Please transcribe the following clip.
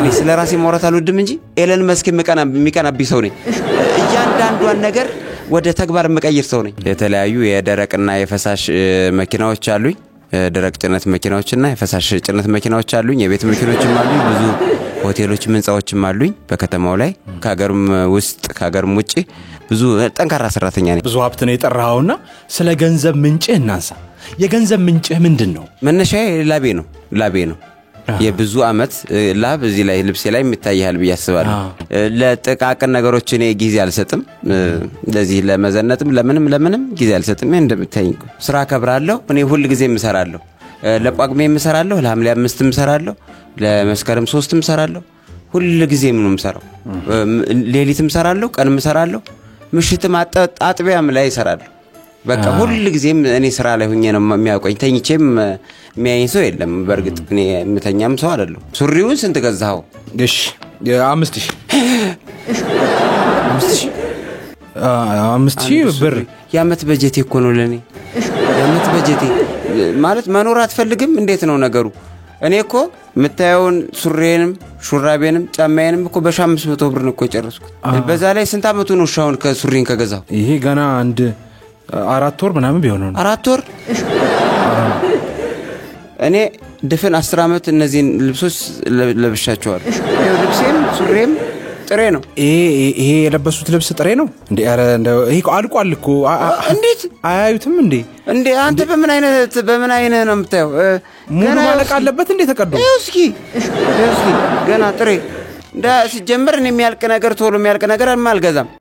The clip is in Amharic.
እኔ ስለራሴ ማውራት አልወድም እንጂ ኤለን መስክ የሚቀናብኝ ሰው ነኝ እያንዳንዷን ነገር ወደ ተግባር መቀየር ሰው ነኝ የተለያዩ የደረቅና የፈሳሽ መኪናዎች አሉኝ ደረቅ ጭነት መኪናዎችና የፈሳሽ ጭነት መኪናዎች አሉኝ የቤት መኪኖችም አሉኝ ብዙ ሆቴሎች መንጻዎችም አሉኝ በከተማው ላይ ከሀገርም ውስጥ ከሀገርም ውጪ ብዙ ጠንካራ ሰራተኛ ነኝ ብዙ ሀብት ነው የጠራኸውና ስለ ገንዘብ ምንጭህ እናንሳ የገንዘብ ምንጭህ ምንድነው መነሻዬ ላቤ ነው የብዙ አመት ላብ እዚህ ላይ ልብሴ ላይ የሚታያል በያስባለሁ ለጥቃቅን ነገሮች እኔ ጊዜ አልሰጥም ለዚህ ለመዘነጥም ለምንም ጊዜ አልሰጥም እንደምታይኝ ስራ ከብራለሁ እኔ ሁሉ ጊዜ ምሰራለሁ ለጳጉሜ ምሰራለሁ ለሐምሌ 5 ምሰራለሁ ለመስከረም 3 ምሰራለሁ ሁሉ ጊዜ ምንም ሰራው ሌሊትም ሰራለሁ ቀንም ሰራለሁ ምሽትም አጥቢያም ላይ ሰራለሁ በቃ ሁሉ ጊዜም እኔ ስራ ላይ ሆኜ ነው የሚያውቀኝ ተኝቼም የሚያየኝ ሰው የለም በርግጥ እኔ ምተኛም ሰው አይደለም ሱሪውን ስንት ገዛው እሺ 5000 ብር ያመት በጀቴ እኮ ነው ለኔ ያመት በጀቴ ማለት መኖር አትፈልግም እንዴት ነው ነገሩ እኔ እኮ ምታየውን ሱሪዬንም ሹራቤንም ጫማዬንም እኮ በ500 ብር ነው እኮ ጨረስኩት በዛ ላይ ስንት አመቱ ነው ሻውን ከሱሪን ከገዛው ይሄ ገና አንድ 4 ወር ምናምን ቢሆን ነው 4 ወር እኔ ድፍን 10 አመት እነዚህን ልብሶች ለብሻቸዋለሁ ይሄ ልብሴም ሱሪዬም ጥሬ ነው ይሄ የለበሱት ልብስ ጥሬ ነው እንዴ አረ ይሄ አልቋል እኮ እንዴት አያዩትም እንዴ አንተ በምን አይነት ነው የምታየው ሙሉ ማለቅ አለበት እንዴ ተቀዶ እስኪ ገና ጥሬ ሲጀምር እኔ የሚያልቅ ነገር ቶሎ የሚያልቅ ነገር አልገዛም